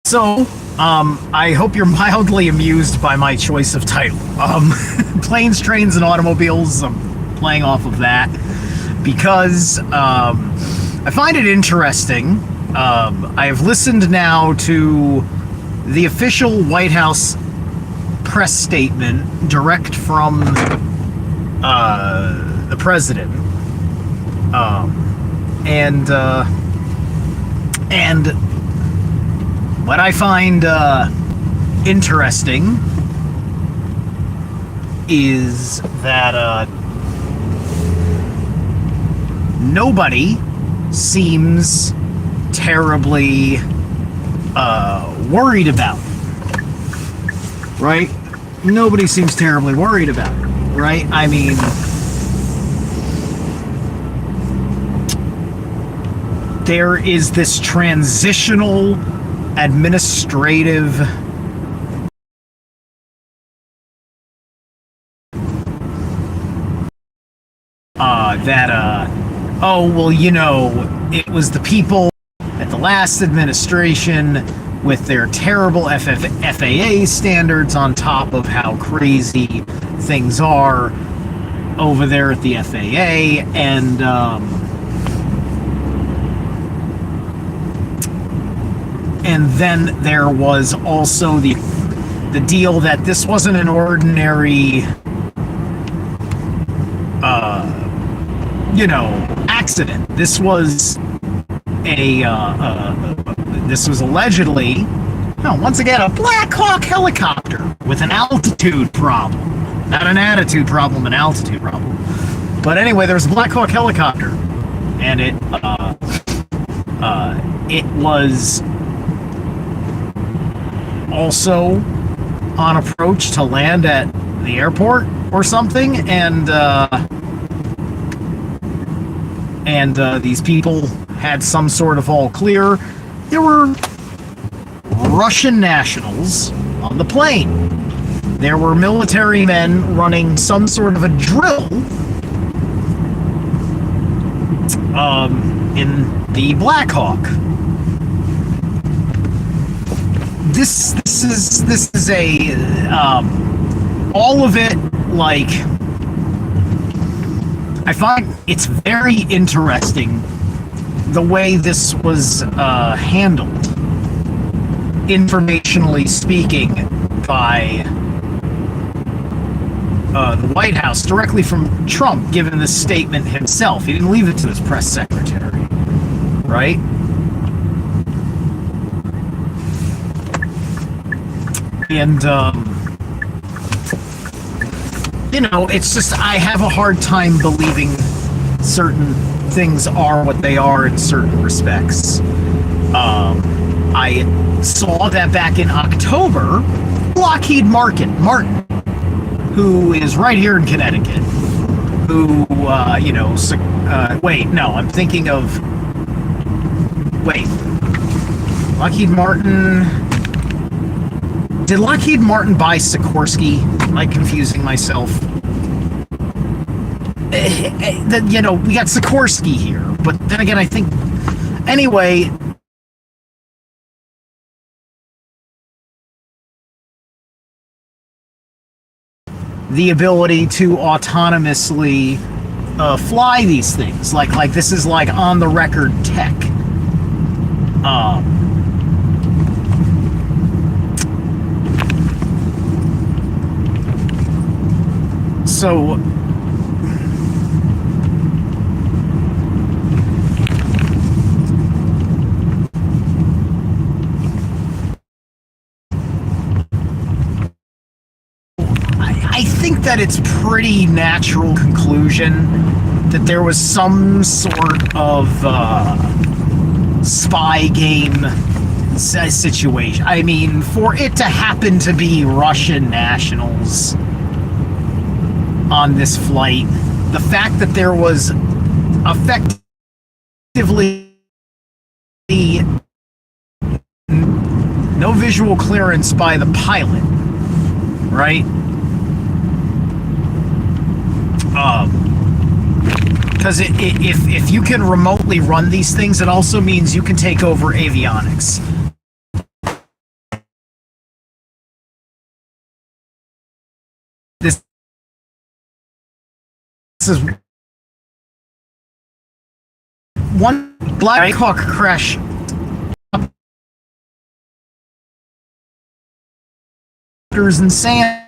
So, I hope you're mildly amused by my choice of title. Planes, Trains, and Automobiles, I'm playing off of that because I find it interesting. I have listened now to the official White House press statement direct from the president. And what I find interesting is that nobody seems terribly worried about it, right? Nobody seems terribly worried about it, right? I mean, there is this transitional administrative oh, well, it was the people at the last administration with their terrible FAA standards on top of how crazy things are over there at the FAA, and then there was also the deal that this wasn't an ordinary accident. This was this was allegedly, once again, a Black Hawk helicopter with an altitude problem. Not an attitude problem, an altitude problem. But anyway, there's a Black Hawk helicopter, and it was also on approach to land at the airport or something, and these people had some sort of all clear. There were Russian nationals on the plane. There were military men running some sort of a drill in the Black Hawk. This is a all of it, like, I find it's very interesting the way this was handled, informationally speaking, by the White House directly from Trump, given this statement himself. He didn't leave it to his press secretary, right? And it's just, I have a hard time believing certain things are what they are in certain respects. I saw that back in October, Lockheed Martin, who is right here in Connecticut, who, I'm thinking of, Lockheed Martin. Did Lockheed Martin buy Sikorsky? Am I confusing myself? We got Sikorsky here, but then again, I think, anyway, the ability to autonomously fly these things, like this is like on the record tech. So I think that it's pretty natural conclusion that there was some sort of spy game situation. I mean, for it to happen to be Russian nationals on this flight, the fact that there was effectively no visual clearance by the pilot, right? Because if you can remotely run these things, it also means you can take over avionics. says one Black Hawk crash and sand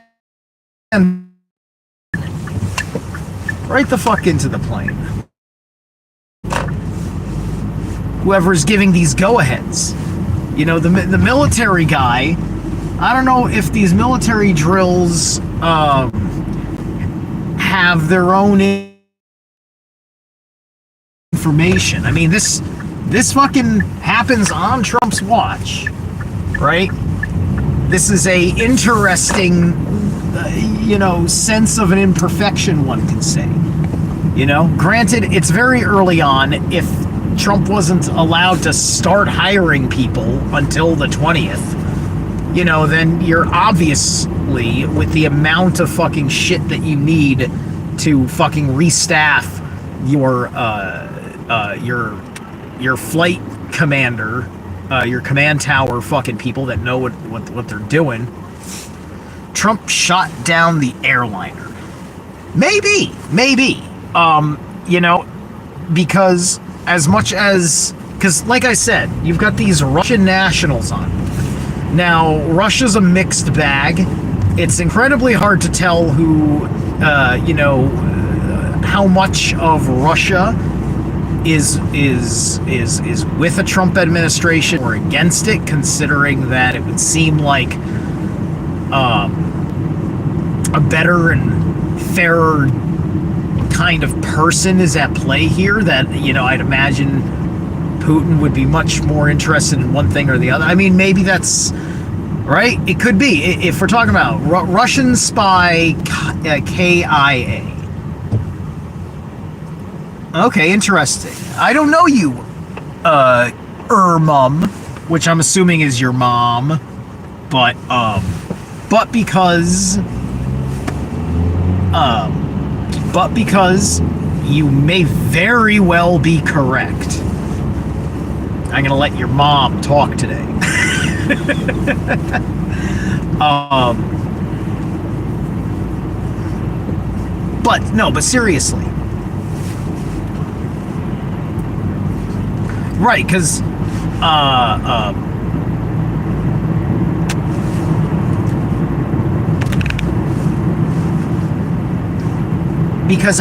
right the fuck into the plane. Whoever's giving these go-aheads, you know, the military guy. I don't know if these military drills have their own information. I mean, this fucking happens on Trump's watch, right? This is a interesting, sense of an imperfection, one can say. You know, granted, it's very early on. If Trump wasn't allowed to start hiring people until the 20th, you know, then you're obviously, with the amount of fucking shit that you need to fucking restaff your flight commander, your command tower fucking people that know what they're doing. Trump shot down the airliner. Maybe. Because like I said, you've got these Russian nationals on. Now, Russia's a mixed bag. It's incredibly hard to tell who, how much of Russia is with a Trump administration or against it, considering that it would seem like a better and fairer kind of person is at play here. That, I'd imagine Putin would be much more interested in one thing or the other. I mean, maybe that's right. It could be. If we're talking about Russian spy, KIA. Okay, interesting. I don't know you, mom, which I'm assuming is your mom, but because you may very well be correct. I'm gonna let your mom talk today. But seriously. Right, because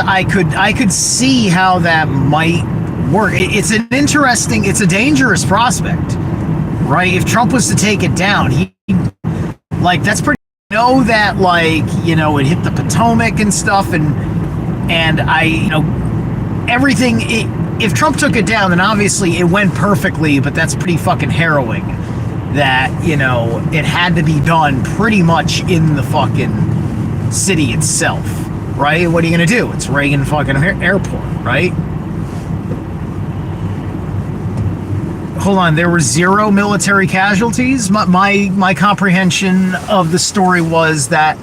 I could see how that might work. It's a dangerous prospect, right? If Trump was to take it down, that's pretty. Know that, it hit the Potomac and stuff, and everything. If Trump took it down, then obviously it went perfectly, but that's pretty fucking harrowing. That, it had to be done pretty much in the fucking city itself, right? What are you gonna do? It's Reagan fucking airport, right? Hold on, there were 0 military casualties? My comprehension of the story was that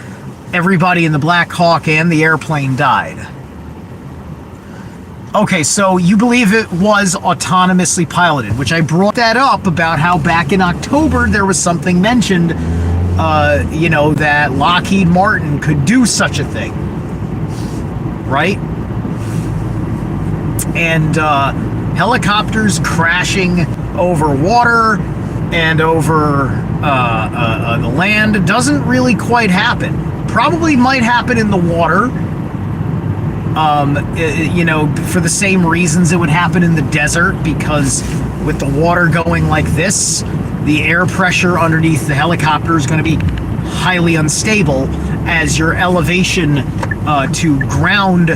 everybody in the Black Hawk and the airplane died. Okay, so you believe it was autonomously piloted, which I brought that up about how back in October there was something mentioned, that Lockheed Martin could do such a thing, right? And helicopters crashing over water and over the land doesn't really quite happen. Probably might happen in the water. For the same reasons it would happen in the desert, because with the water going like this, the air pressure underneath the helicopter is going to be highly unstable as your elevation to ground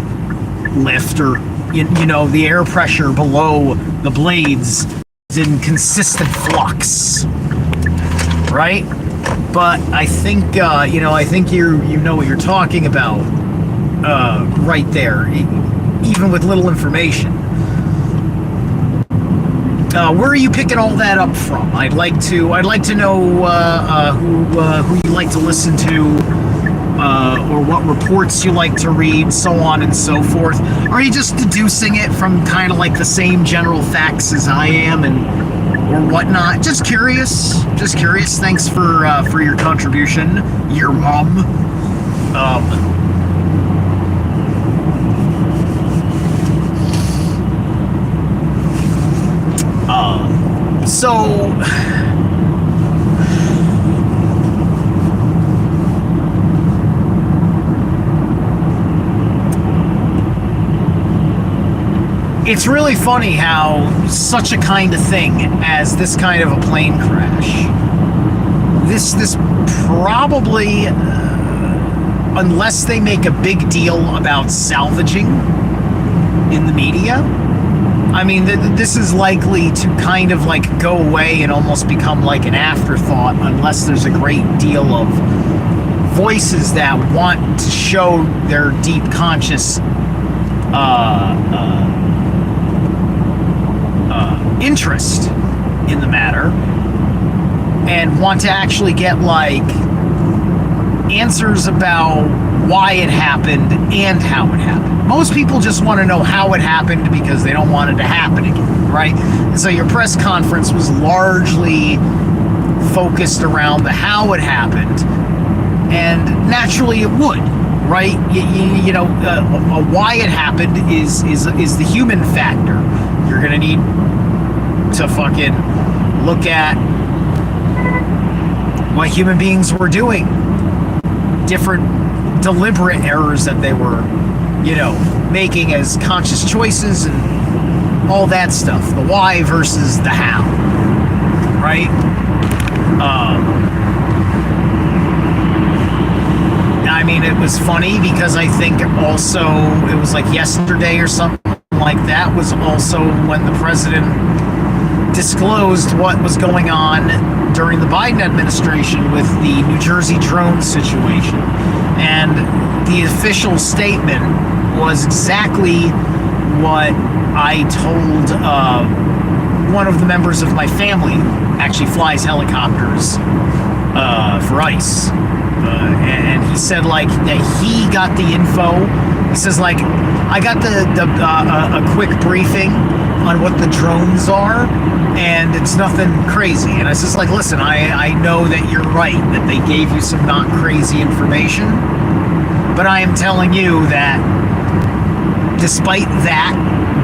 lift, or the air pressure below the blades is in consistent flux, right? But I think I think you know what you're talking about. Right there, even with little information. Where are you picking all that up from? I'd like to know who you like to listen to, or what reports you like to read, so on and so forth. Are you just deducing it from kind of like the same general facts as I am, or whatnot? Just curious. Thanks for your contribution, your mom. So it's really funny how such a kind of thing as this kind of a plane crash, this probably, unless they make a big deal about salvaging in the media, I mean, this is likely to kind of like go away and almost become like an afterthought unless there's a great deal of voices that want to show their deep conscious interest in the matter and want to actually get like answers about why it happened and how it happened. Most people just want to know how it happened because they don't want it to happen again, right? And so your press conference was largely focused around the how it happened, and naturally it would, right? You know, why it happened is the human factor. You're gonna need to fucking look at what human beings were doing, different deliberate errors that they were, you know, making as conscious choices and all that stuff. The why versus the how, right? I mean, it was funny because I think also it was like yesterday or something like that was also when the president disclosed what was going on during the Biden administration with the New Jersey drone situation. And the official statement was exactly what I told one of the members of my family, actually flies helicopters for ICE. And he said like that he got the info. He says like, I got a quick briefing on what the drones are, and it's nothing crazy. And I says like, listen, I know that you're right, that they gave you some not crazy information, but I am telling you that despite that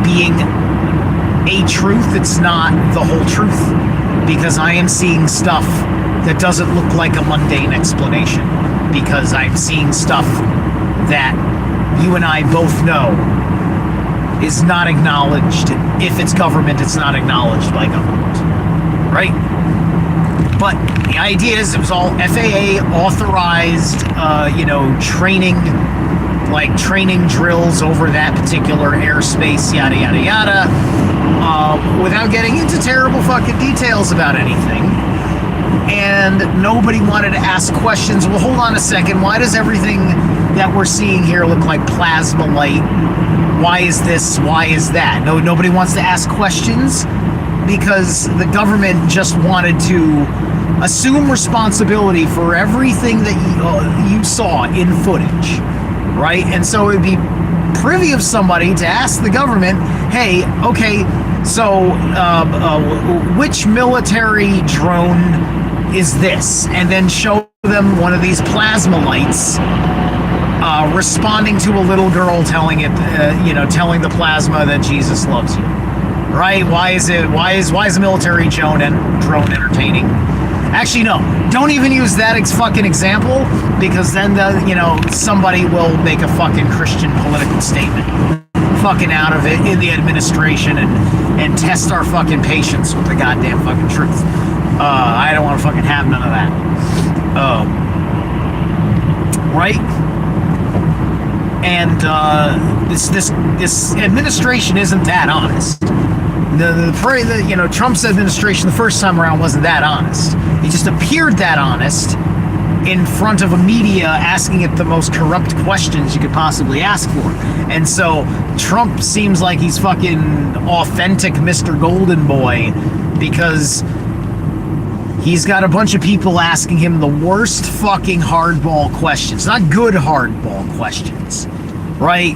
being a truth, it's not the whole truth, because I am seeing stuff that doesn't look like a mundane explanation, because I'm seeing stuff that you and I both know is not acknowledged. If it's government, it's not acknowledged by government, right? But the idea is it was all FAA authorized, you know, training, like training drills over that particular airspace, yada, yada, yada, without getting into terrible fucking details about anything. And nobody wanted to ask questions. Well, hold on a second. Why does everything that we're seeing here look like plasma light? Why is this? Why is that? Nobody wants to ask questions because the government just wanted to assume responsibility for everything that you saw in footage, right? And so it'd be privy of somebody to ask the government, hey, okay, so which military drone is this? And then show them one of these plasma lights responding to a little girl telling it, telling the plasma that Jesus loves you, right? Why is a military drone entertaining? Actually, no, don't even use that fucking example, because then somebody will make a fucking Christian political statement fucking out of it in the administration and test our fucking patience with the goddamn fucking truth. I don't want to fucking have none of that. Right? And this administration isn't that honest. Trump's administration the first time around wasn't that honest. He just appeared that honest in front of a media asking it the most corrupt questions you could possibly ask for. And so Trump seems like he's fucking authentic Mr. Golden Boy, because he's got a bunch of people asking him the worst fucking hardball questions. Not good hardball questions, right?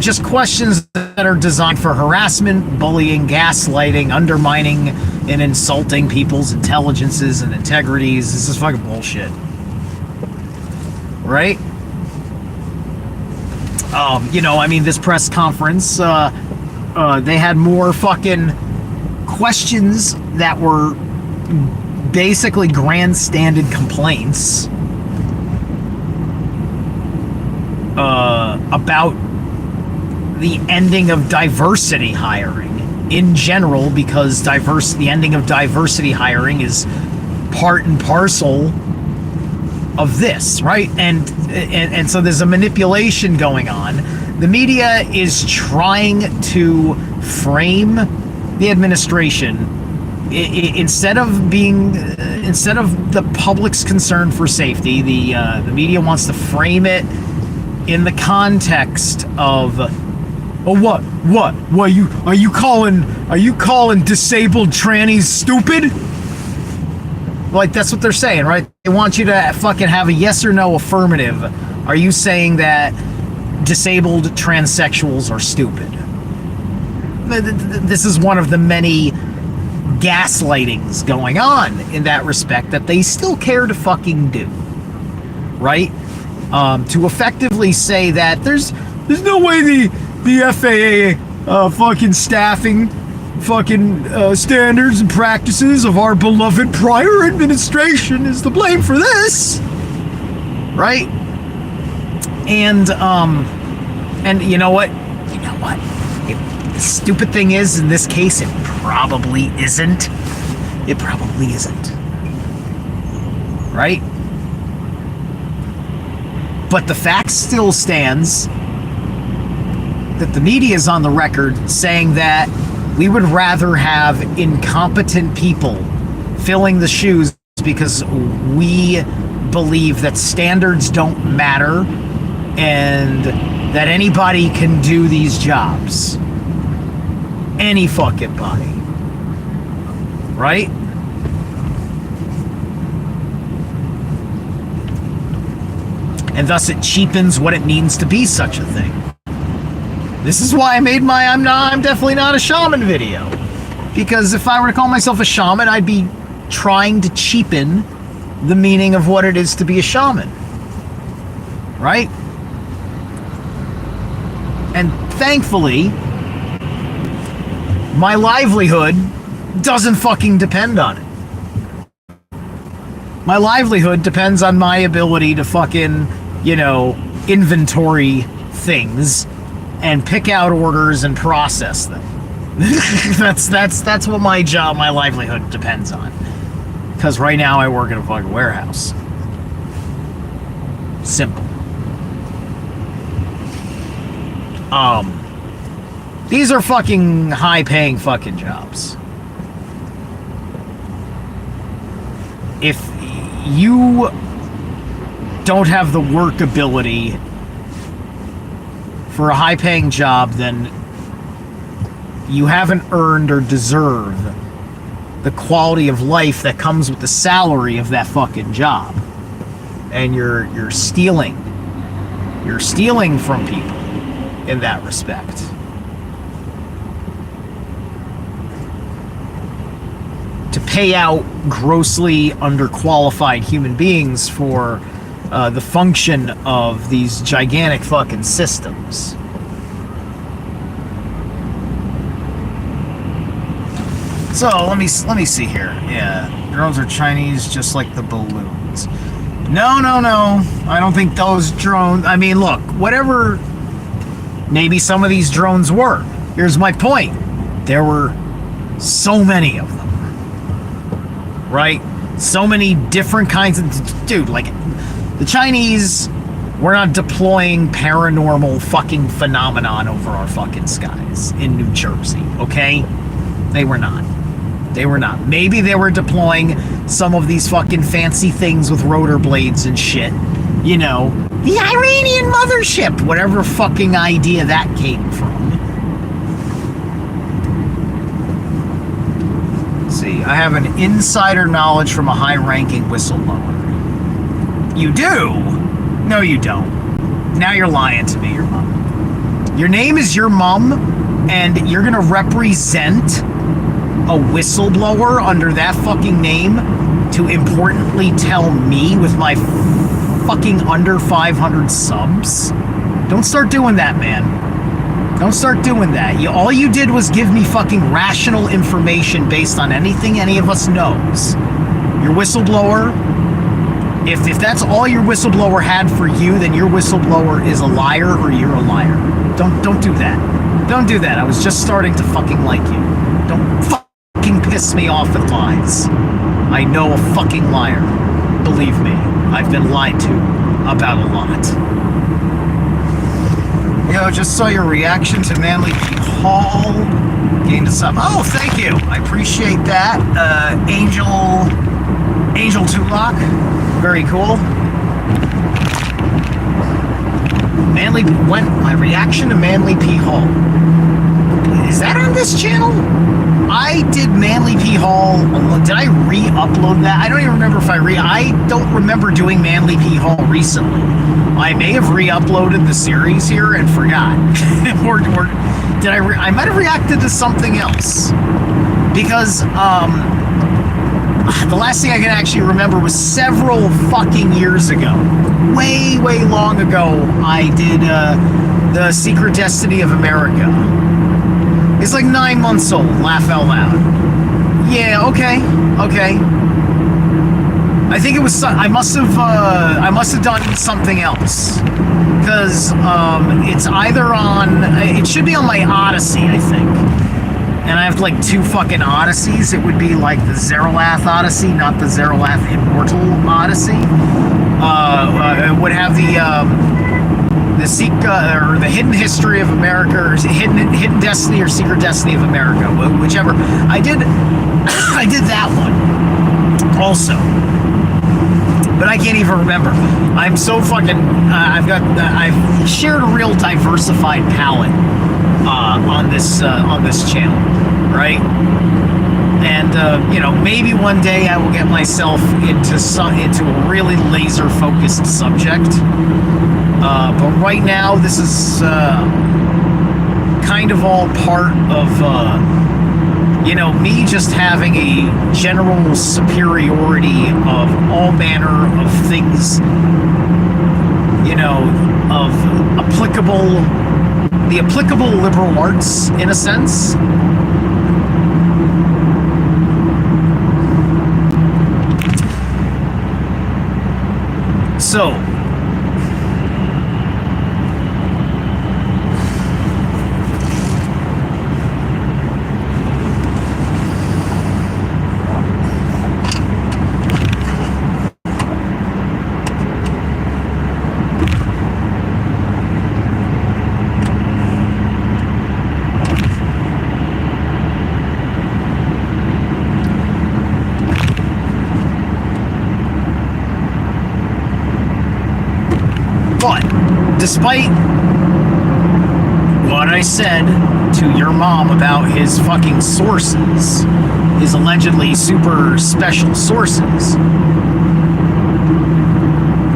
Just questions that are designed for harassment, bullying, gaslighting, undermining, and insulting people's intelligences and integrities. This is fucking bullshit. Right? This press conference, they had more fucking questions that were basically grandstanded complaints about the ending of diversity hiring in general, because the ending of diversity hiring is part and parcel of this, right? And so there's a manipulation going on. The media is trying to frame the administration, instead of the public's concern for safety, the media wants to frame it in the context of, oh, what are you calling disabled trannies stupid? Like, that's what they're saying, right? They want you to fucking have a yes or no affirmative. Are you saying that disabled transsexuals are stupid? This is one of the many gaslightings going on in that respect that they still care to fucking do, right? To effectively say that there's no way the FAA fucking staffing fucking standards and practices of our beloved prior administration is to blame for this, right? And you know what? The stupid thing is, in this case, it probably isn't. It probably isn't. Right? But the fact still stands that the media is on the record saying that we would rather have incompetent people filling the shoes because we believe that standards don't matter and that anybody can do these jobs. Any fucking body. Right? And thus it cheapens what it means to be such a thing. This is why I made my I'm definitely not a shaman video. Because if I were to call myself a shaman, I'd be trying to cheapen the meaning of what it is to be a shaman. Right? And thankfully, my livelihood doesn't fucking depend on it. My livelihood depends on my ability to fucking, inventory things and pick out orders and process them. that's what my livelihood depends on. Because right now I work in a fucking warehouse. Simple. These are fucking high-paying fucking jobs. If you don't have the work ability for a high-paying job, then you haven't earned or deserve the quality of life that comes with the salary of that fucking job. And you're stealing. You're stealing from people in that respect. To pay out grossly underqualified human beings for the function of these gigantic fucking systems. So let me see here. Yeah, drones are Chinese, just like the balloons. No. I don't think those drones. I mean, look, whatever. Maybe some of these drones were. Here's my point. There were so many of them. Right? So many different kinds of... Dude, like, the Chinese were not deploying paranormal fucking phenomenon over our fucking skies in New Jersey, okay? They were not. They were not. Maybe they were deploying some of these fucking fancy things with rotor blades and shit. The Iranian mothership, whatever fucking idea that came from. See, I have an insider knowledge from a high-ranking whistleblower. You do? No, you don't. Now you're lying to me, your mom. Your name is your mom, and you're gonna represent a whistleblower under that fucking name to importantly tell me with my fucking under 500 subs? Don't start doing that, man. Don't start doing that. All you did was give me fucking rational information based on anything any of us knows. Your whistleblower, if that's all your whistleblower had for you, then your whistleblower is a liar or you're a liar. Don't do that. Don't do that. I was just starting to fucking like you. Don't fucking piss me off with lies. I know a fucking liar. Believe me, I've been lied to about a lot. Yo, just saw your reaction to Manly P. Hall. Gained a sub. Oh, thank you. I appreciate that. Angel Tulak. Very cool. My reaction to Manly P. Hall. Is that on this channel? I did Manly P. Hall. Did I re-upload that? I don't even remember if I don't remember doing Manly P. Hall recently. I may have re-uploaded the series here and forgot. or did I might have reacted to something else. Because the last thing I can actually remember was several fucking years ago. Way, way long ago, I did The Secret Destiny of America. It's like 9 months old, laugh out loud. Yeah, okay. I think it was, I must have done something else. Because it's either on, it should be on my Odyssey, I think. And I have like 2 fucking Odysseys. It would be like the Zeralath Odyssey, not the Zeralath Immortal Odyssey. It would have the Hidden History of America, or Hidden Destiny or Secret Destiny of America, whichever. I did that one also, but I can't even remember. I'm so fucking. I've shared a real diversified palette on this channel, right? And maybe one day I will get myself into a really laser focused subject. But right now, this is kind of all part of, me just having a general superiority of all manner of things, of the applicable liberal arts, in a sense. So, despite what I said to your mom about his fucking sources, his allegedly super special sources,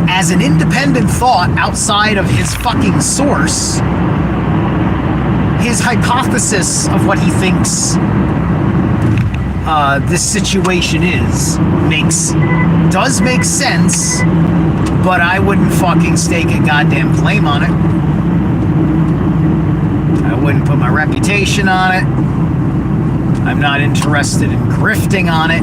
as an independent thought outside of his fucking source, his hypothesis of what he thinks this situation does make sense, but I wouldn't fucking stake a goddamn claim on it. I wouldn't put my reputation on it. I'm not interested in grifting on it.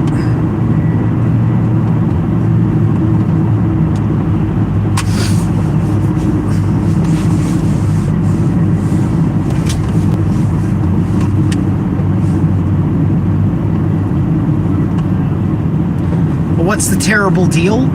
But what's the terrible deal?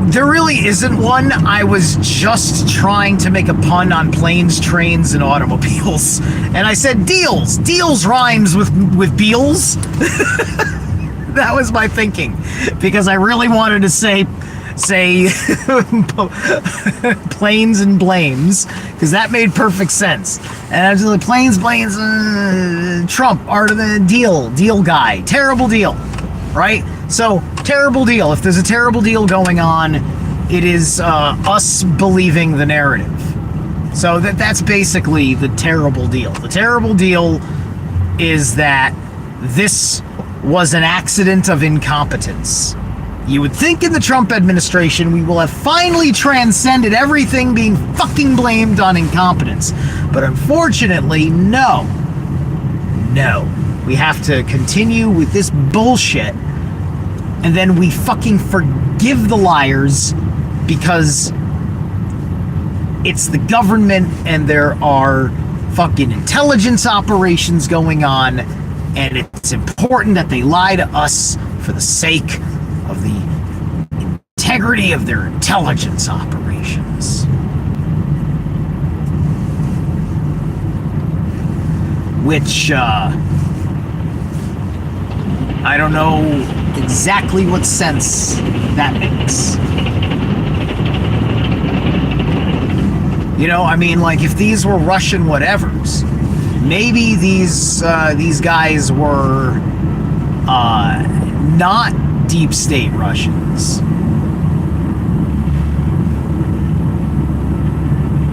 There really isn't one. I was just trying to make a pun on planes, trains, and automobiles. And I said deals. Deals rhymes with beals. That was my thinking. Because I really wanted to say planes and blames. Because that made perfect sense. And I was like, planes, blames, Trump, art of the deal guy. Terrible deal. Right? So, terrible deal. If there's a terrible deal going on, it is us believing the narrative. So that's basically the terrible deal. The terrible deal is that this was an accident of incompetence. You would think in the Trump administration we will have finally transcended everything being fucking blamed on incompetence. But unfortunately, no. No. We have to continue with this bullshit, and then we fucking forgive the liars because it's the government and there are fucking intelligence operations going on, and it's important that they lie to us for the sake of the integrity of their intelligence operations. Which, I don't know exactly what sense that makes. You know, I mean, like, if these were Russian whatevers, maybe these guys were not deep state Russians.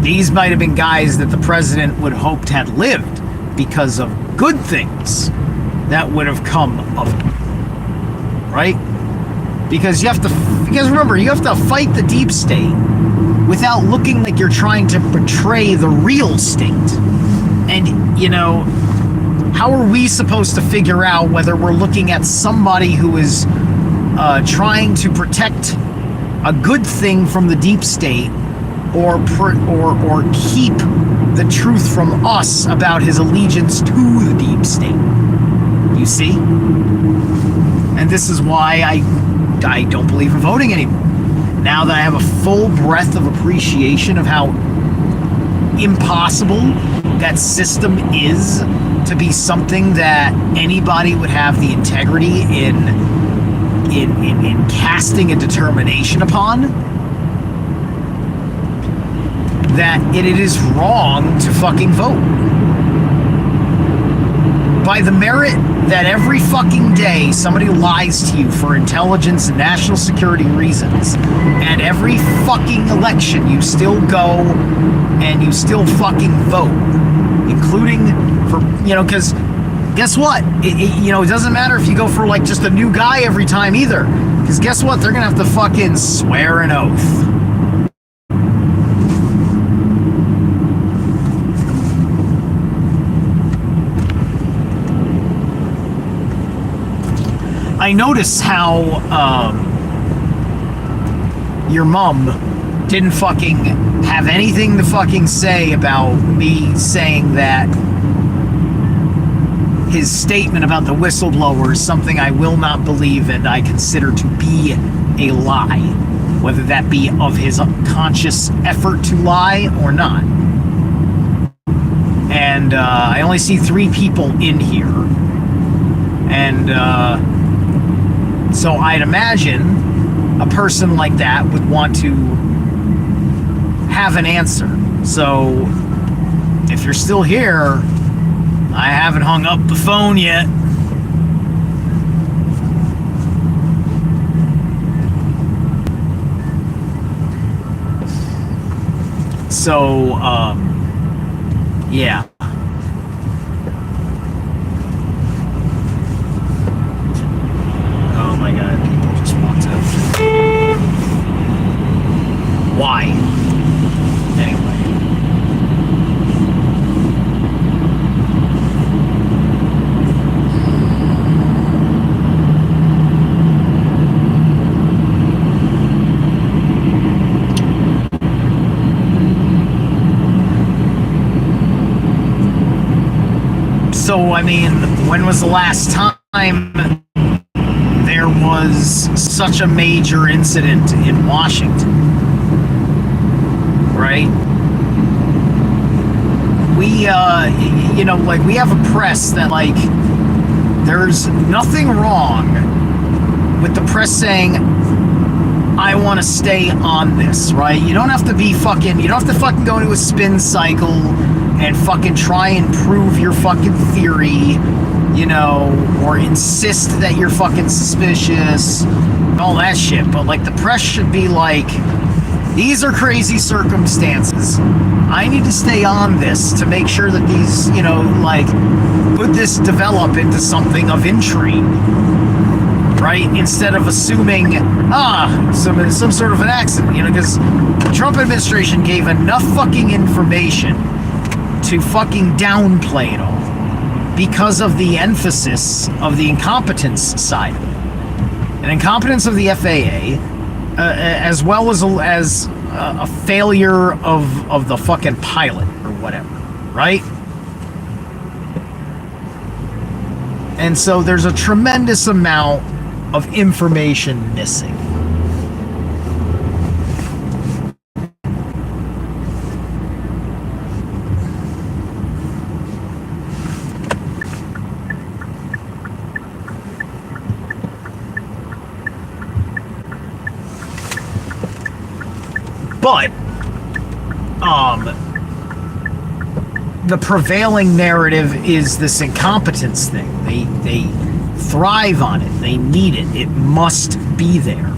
These might have been guys that the president would have hoped had lived because of good things that would have come of it, right? Because remember, you have to fight the deep state without looking like you're trying to betray the real state. And, you know, how are we supposed to figure out whether we're looking at somebody who is trying to protect a good thing from the deep state, or keep the truth from us about his allegiance to the deep state? You see? And this is why I don't believe in voting anymore. Now that I have a full breadth of appreciation of how impossible that system is to be something that anybody would have the integrity in casting a determination upon, that it is wrong to fucking vote. By the merit that every fucking day somebody lies to you for intelligence and national security reasons, and every fucking election you still go and you still fucking vote, including for, you know, because guess what? You know, it doesn't matter if you go for like just a new guy every time either, because guess what? They're gonna have to fucking swear an oath. I notice how your mom didn't fucking have anything to fucking say about me saying that his statement about the whistleblower is something I will not believe and I consider to be a lie, whether that be of his conscious effort to lie or not. And I only see 3 people in here, and so I'd imagine a person like that would want to have an answer. So if you're still here, I haven't hung up the phone yet. So, yeah. Oh my god, people just want to... Why? Anyway. So, I mean, when was the last time there was such a major incident in Washington? Right? We, you know, like, we have a press that, like, there's nothing wrong with the press saying, I want to stay on this, right? You don't have to be fucking, you don't have to fucking go into a spin cycle and fucking try and prove your fucking theory, you know, or insist that you're fucking suspicious, and all that shit. But, like, the press should be like, these are crazy circumstances. I need to stay on this to make sure that these, you know, like, could this develop into something of intrigue? right? Instead of assuming, some sort of an accident, because the Trump administration gave enough fucking information to fucking downplay it all because of the emphasis of the incompetence side of it. An incompetence of the FAA, as well as a failure of the fucking pilot or whatever, right? And so there's a tremendous amount of information missing. But the prevailing narrative is this incompetence thing. They thrive on it. They need it. It must be there.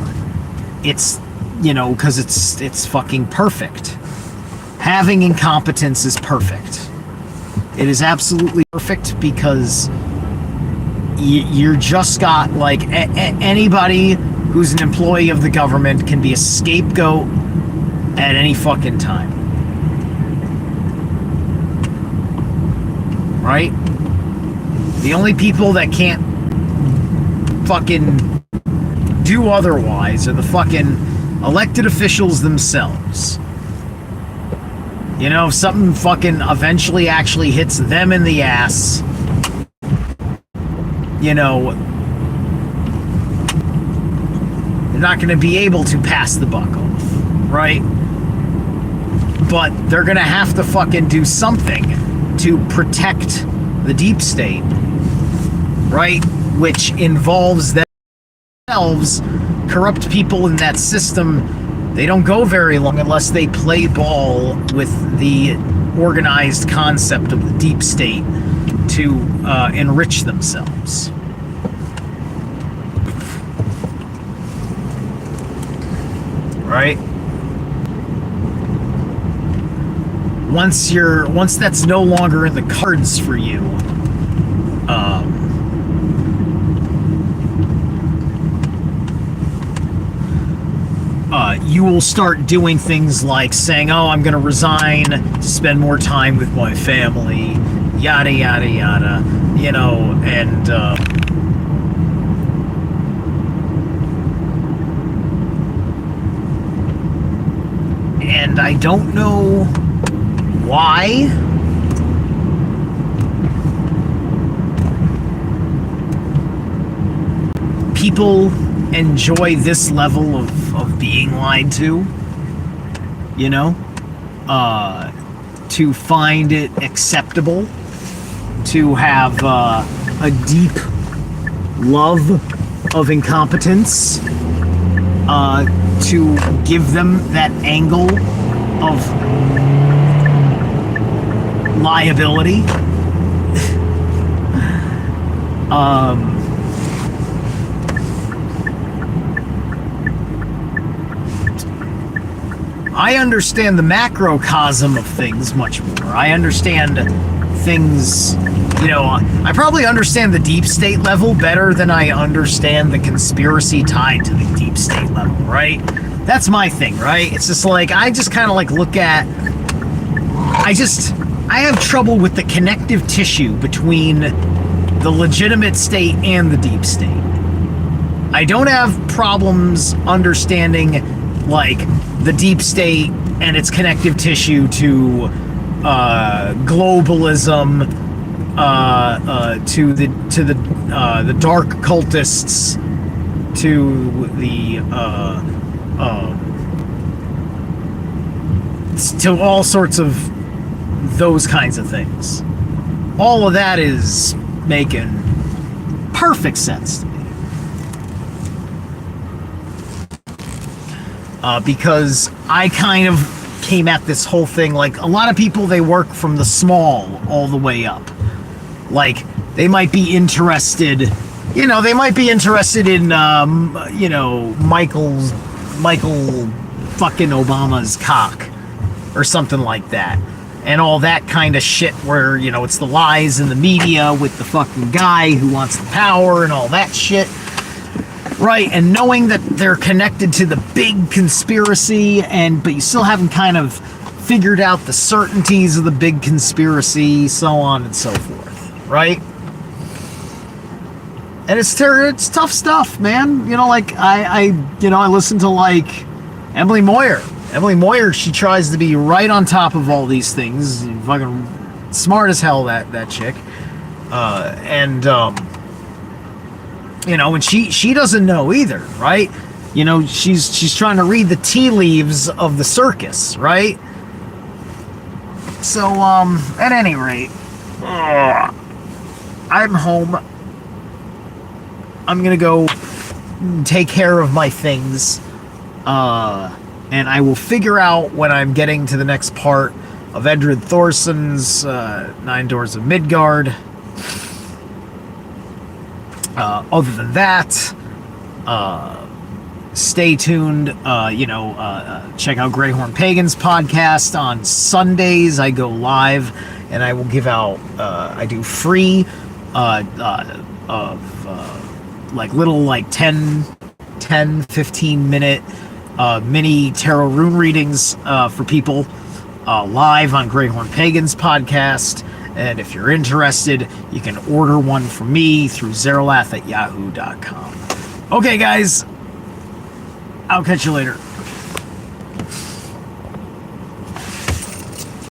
It's, because it's fucking perfect. Having incompetence is perfect. It is absolutely perfect because you're just got, like, anybody who's an employee of the government can be a scapegoat at any fucking time. Right? The only people that can't fucking do otherwise are the fucking elected officials themselves. If something fucking eventually actually hits them in the ass, they're not going to be able to pass the buck off, right? But they're going to have to fucking do something to protect the deep state, right? Which involves themselves. Corrupt people in that system, they don't go very long unless they play ball with the organized concept of the deep state to enrich themselves. Right? Once that's no longer in the cards for you, you will start doing things like saying, I'm going to resign to spend more time with my family, yada, yada, yada, and I don't know why. People enjoy this level of being lied to, to find it acceptable, to have a deep love of incompetence, to give them that angle of liability. I understand the macrocosm of things much more. I understand things, I probably understand the deep state level better than I understand the conspiracy tied to the deep state level, right? That's my thing, right? It's just like, I just kind of like look at, I have trouble with the connective tissue between the legitimate state and the deep state. I don't have problems understanding, like, the deep state and its connective tissue to globalism, to the dark cultists, to the to all sorts of those kinds of things. All of that is making perfect sense to me. Because I kind of came at this whole thing like a lot of people, they work from the small all the way up. Like, they might be interested, in, Michael fucking Obama's cock or something like that. And all that kind of shit where, it's the lies in the media with the fucking guy who wants the power and all that shit. Right, and knowing that they're connected to the big conspiracy, but you still haven't kind of figured out the certainties of the big conspiracy, so on and so forth, right? And it's tough stuff, man. I listen to like Emily Moyer. Emily Moyer, she tries to be right on top of all these things. Fucking smart as hell, that chick. And she doesn't know either, right? She's trying to read the tea leaves of the circus, right? So, at any rate, I'm home. I'm gonna go take care of my things, and I will figure out when I'm getting to the next part of Edred Thorson's 9 Doors of Midgard. Other than that, stay tuned. Check out Greyhorn Pagan's podcast on Sundays. I go live, and I will give out. I do free little 10, 15 minute mini tarot rune readings for people live on Greyhorn Pagan's podcast. And if you're interested, you can order one from me through Zeralath@yahoo.com. Okay, guys, I'll catch you later.